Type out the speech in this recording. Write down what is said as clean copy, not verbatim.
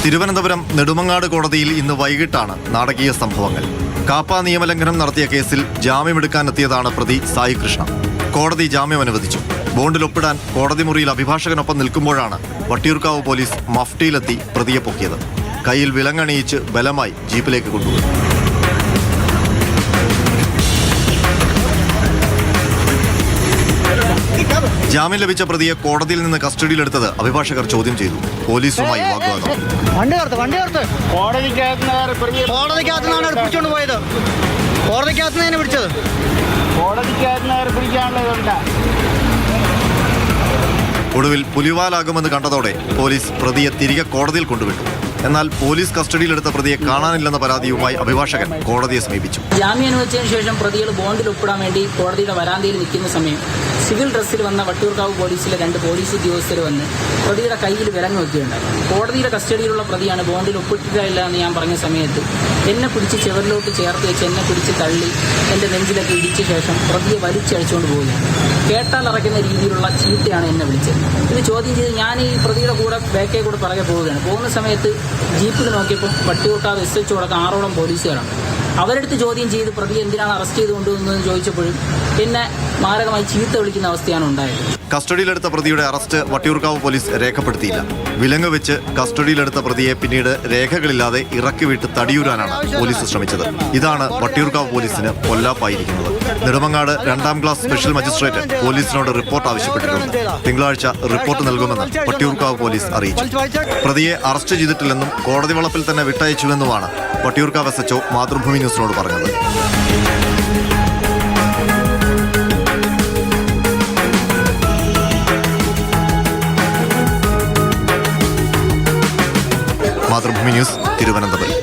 തിരുവനന്തപുരം നെടുമങ്ങാട് കോടതിയിൽ ഇന്ന് വൈകിട്ടാണ് നാടകീയ സംഭവങ്ങൾ. കാപ്പ നിയമലംഘനം നടത്തിയ കേസിൽ ജാമ്യമെടുക്കാനെത്തിയതാണ് പ്രതി സായി കൃഷ്ണ. കോടതി ജാമ്യം അനുവദിച്ചു. ബോണ്ടിൽ ഒപ്പിടാൻ കോടതി മുറിയിൽ അഭിഭാഷകനൊപ്പം നിൽക്കുമ്പോഴാണ് വട്ടിയൂർക്കാവ് പോലീസ് മഫ്റ്റിയിലെത്തി പ്രതിയെ പൊക്കിയത്. കയ്യിൽ വിലങ്ങണിയിച്ച് ബലമായി ജീപ്പിലേക്ക് കൊണ്ടുപോയി. ജാമ്യം ലഭിച്ച പ്രതിയെ കോടതിയിൽ നിന്ന് കസ്റ്റഡിയിലെടുത്തത് അഭിഭാഷകർ ചോദ്യം ചെയ്തു. പോലീസുമായി വാഗ്വാദം. ഒടുവിൽ പുലിവാലാകുമെന്ന് കണ്ടതോടെ പോലീസ് പ്രതിയെ തിരികെ കോടതിയിൽ കൊണ്ടുവിട്ടു. എന്നാൽ പോലീസ് കസ്റ്റഡിയിലെടുത്ത പ്രതിയെ കാണാനില്ലെന്ന പരാതിയുമായി അഭിഭാഷകൻ കോടതിയെ സമീപിച്ചു. ജാമ്യം അനുവദിച്ചതിനു ശേഷം പ്രതികൾ ബോണ്ടിൽ ഒപ്പിടാൻ വേണ്ടി കോടതിയുടെ വരാന്തയിൽ നിൽക്കുന്ന സമയം സിവിൽ ഡ്രസ്സിൽ വന്ന വട്ടിയൂർക്കാവ് പോലീസിലെ 2 പോലീസ് ഉദ്യോഗസ്ഥർ വന്ന് പ്രതിയുടെ കയ്യിൽ വിലങ്ങ് വെക്കുകയുണ്ടായി. കോടതിയുടെ കസ്റ്റഡിയിലുള്ള പ്രതിയാണ്, ബോണ്ടിൽ ഒപ്പിട്ടില്ല എന്ന് ഞാൻ പറഞ്ഞ സമയത്ത് എന്നെ പിടിച്ച് ചെവരിലോട്ട് ചേർത്ത് വെച്ച് എന്നെ പിടിച്ച് തള്ളി എന്റെ നെഞ്ചിലൊക്കെ ഇടിച്ച ശേഷം പ്രതിയെ വലിച്ചഴിച്ചുകൊണ്ട് പോവുകയാണ്. കേട്ടാൽ അറയ്ക്കുന്ന രീതിയിലുള്ള ചീത്തയാണ് എന്നെ വിളിച്ചത്. ഇത് ചോദ്യം ചെയ്ത് ഞാൻ ഈ പ്രതിയുടെ കൂടെ ബാക്കേ കൂടെ പിറകെ പോവുകയാണ്. പോകുന്ന സമയത്ത് ജീപ്പിൽ നോക്കിയപ്പോൾ വട്ടിയൂർക്കാവ് SHO അടക്കം 6ഓളം പോലീസുകാരാണ്. അവരെടുത്ത് ചോദ്യം ചെയ്ത് പ്രതി എന്തിനാണ് അറസ്റ്റ് ചെയ്ത് കൊണ്ടുവന്നതെന്ന് ചോദിച്ചപ്പോഴും എന്നെ മാരകമായി ചീത്ത വിളിക്കുന്ന അവസ്ഥയാണ് ഉണ്ടായത്. കസ്റ്റഡിയിലെടുത്ത പ്രതിയുടെ അറസ്റ്റ് വട്ടിയൂർക്കാവ് പോലീസ് രേഖപ്പെടുത്തിയില്ല. വിലങ്ങ് വെച്ച് കസ്റ്റഡിയിലെടുത്ത പ്രതിയെ പിന്നീട് രേഖകളില്ലാതെ ഇറക്കി വിട്ട് തടിയൂരാനാണ് പോലീസ് ശ്രമിച്ചത്. ഇതാണ് വട്ടിയൂർക്കാവ് പോലീസിന് പൊല്ലാപ്പായിരിക്കുന്നത്. നെടുമങ്ങാട് 2ാം ക്ലാസ് സ്പെഷ്യൽ മജിസ്ട്രേറ്റ് പോലീസിനോട് റിപ്പോർട്ട് ആവശ്യപ്പെട്ടിട്ടുണ്ട്. തിങ്കളാഴ്ച റിപ്പോർട്ട് നൽകുമെന്ന് വട്ടിയൂർക്കാവ് പോലീസ് അറിയിച്ചു. പ്രതിയെ അറസ്റ്റ് ചെയ്തിട്ടില്ലെന്നും കോടതി വളപ്പിൽ തന്നെ വിട്ടയച്ചുവെന്നുമാണ് വട്ടിയൂർക്കാവ് SHO മാതൃഭൂമി ന്യൂസിനോട് പറഞ്ഞത്. മാതൃഭൂമി ന്യൂസ്, തിരുവനന്തപുരം.